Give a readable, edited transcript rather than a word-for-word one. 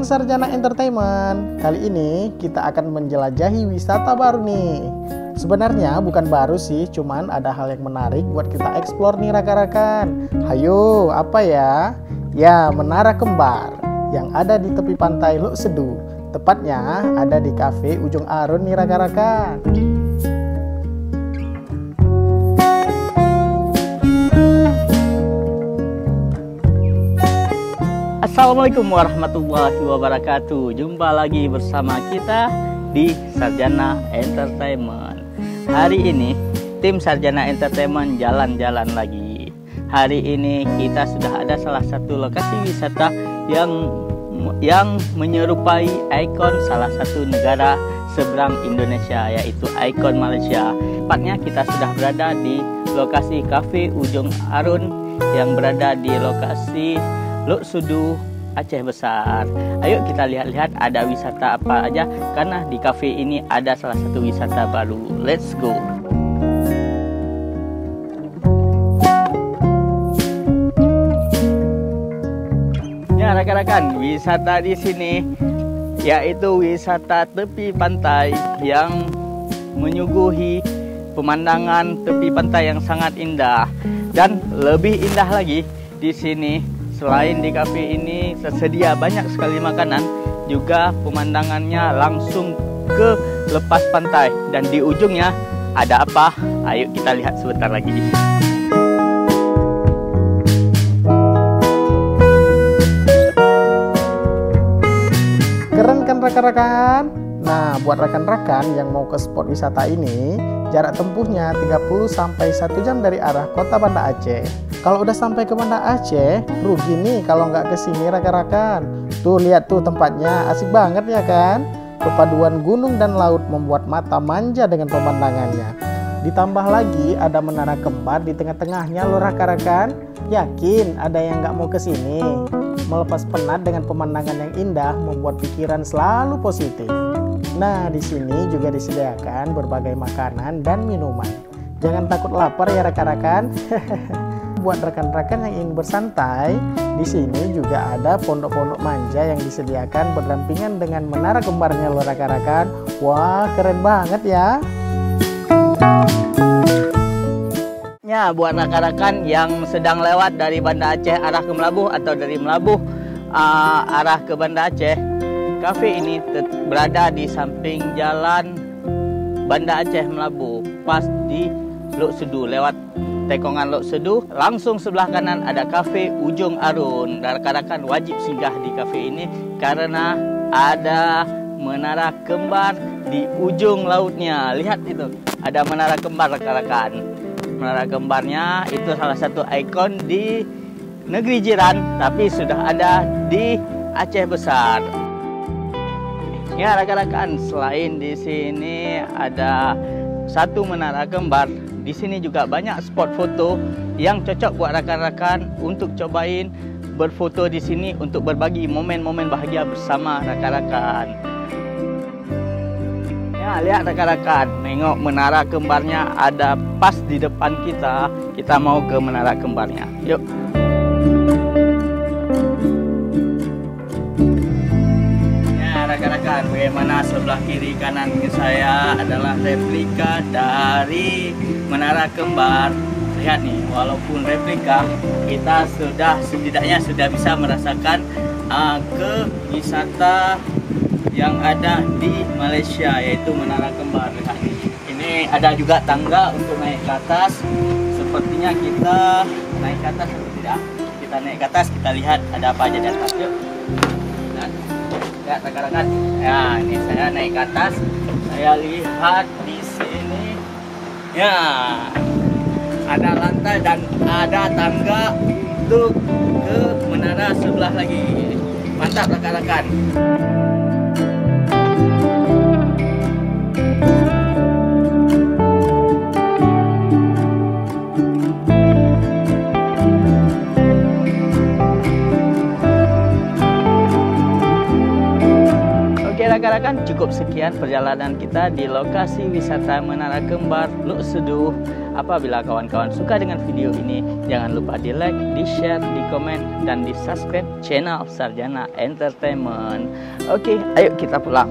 Sarjana Entertainment. Kali ini kita akan menjelajahi wisata baru nih. Sebenarnya bukan baru sih, cuman ada hal yang menarik buat kita eksplor nih rekan-rekan. Hayo, apa ya? Ya, Menara Kembar yang ada di tepi pantai Lok Sedu. Tepatnya ada di Cafe Ujung Arun nih rekan-rekan. Assalamualaikum warahmatullahi wabarakatuh. Jumpa lagi bersama kita di Sarjana Entertainment. Hari ini tim Sarjana Entertainment jalan-jalan lagi. Hari ini kita sudah ada salah satu lokasi wisata yang menyerupai ikon salah satu negara seberang Indonesia, yaitu ikon Malaysia. Tepatnya kita sudah berada di lokasi Cafe Ujung Arun yang berada di lokasi Lok Sedu, Aceh Besar. Ayo kita lihat-lihat ada wisata apa aja, karena di cafe ini ada salah satu wisata baru. Let's go. Ya rekan-rekan, wisata di sini yaitu wisata tepi pantai yang menyuguhi pemandangan tepi pantai yang sangat indah. Dan lebih indah lagi di sini, selain di kafe ini tersedia banyak sekali makanan, juga pemandangannya langsung ke lepas pantai. Dan di ujungnya ada apa? Ayo kita lihat sebentar lagi. Keren kan rekan-rekan? Nah, buat rekan-rekan yang mau ke spot wisata ini, jarak tempuhnya 30 sampai 1 jam dari arah kota Banda Aceh. Kalau udah sampai ke Banda Aceh, rugi nih kalau nggak ke sini rekan-rekan. Tuh lihat tuh tempatnya, asik banget ya kan? Perpaduan gunung dan laut membuat mata manja dengan pemandangannya. Ditambah lagi ada Menara Kembar di tengah-tengahnya loh rekan-rekan. Yakin ada yang nggak mau ke sini? Melepas penat dengan pemandangan yang indah membuat pikiran selalu positif. Nah, di sini juga disediakan berbagai makanan dan minuman. Jangan takut lapar ya rekan-rekan. Buat rekan-rekan yang ingin bersantai, di sini juga ada pondok-pondok manja yang disediakan berdampingan dengan Menara Kembarnya loh rekan-rekan. Wah, keren banget ya. Ya, buat rekan-rekan yang sedang lewat dari Banda Aceh arah ke Melabuh atau dari Melabuh arah ke Banda Aceh, kafe ini berada di samping jalan Banda Aceh Melabuh, pas di Lok Sedu. Lewat Tekongan Lok Sedu, langsung sebelah kanan ada Cafe Ujung Arun. Dan rekan-rekan wajib singgah di cafe ini karena ada Menara Kembar di ujung lautnya. Lihat itu, ada Menara Kembar rekan-rekan. Menara Kembarnya itu salah satu ikon di negeri jiran, tapi sudah ada di Aceh Besar. Ya rekan-rekan, selain di sini ada satu Menara Kembar, di sini juga banyak spot foto yang cocok buat rekan-rekan untuk cobain berfoto di sini untuk berbagi momen-momen bahagia bersama rekan-rekan. Ya, lihat rekan-rekan, nengok Menara Kembarnya ada pas di depan kita. Kita mau ke Menara Kembarnya. Yuk. Ya rekan-rekan, bagaimana sebelah kiri kanan saya adalah replika dari Menara Kembar. Lihat nih, walaupun replika, kita setidaknya sudah bisa merasakan ke wisata yang ada di Malaysia, yaitu Menara Kembar. Lihat nih, ini ada juga tangga untuk naik ke atas. Sepertinya kita naik ke atas atau tidak? Kita naik ke atas, kita lihat ada apa aja di atas. Yuk. Lihat rekan-rekan. Ya, ini saya naik ke atas. Saya lihat di sini. Ya, ada lantai dan ada tangga untuk ke menara sebelah lagi. Mantap rekan-rekan. Rekan-rekan, cukup sekian perjalanan kita di lokasi wisata Menara Kembar Lok Sedu, Apabila kawan-kawan suka dengan video ini, jangan lupa di like, di share, di komen, dan di subscribe channel Sarjana Entertainment. Oke, ayo kita pulang.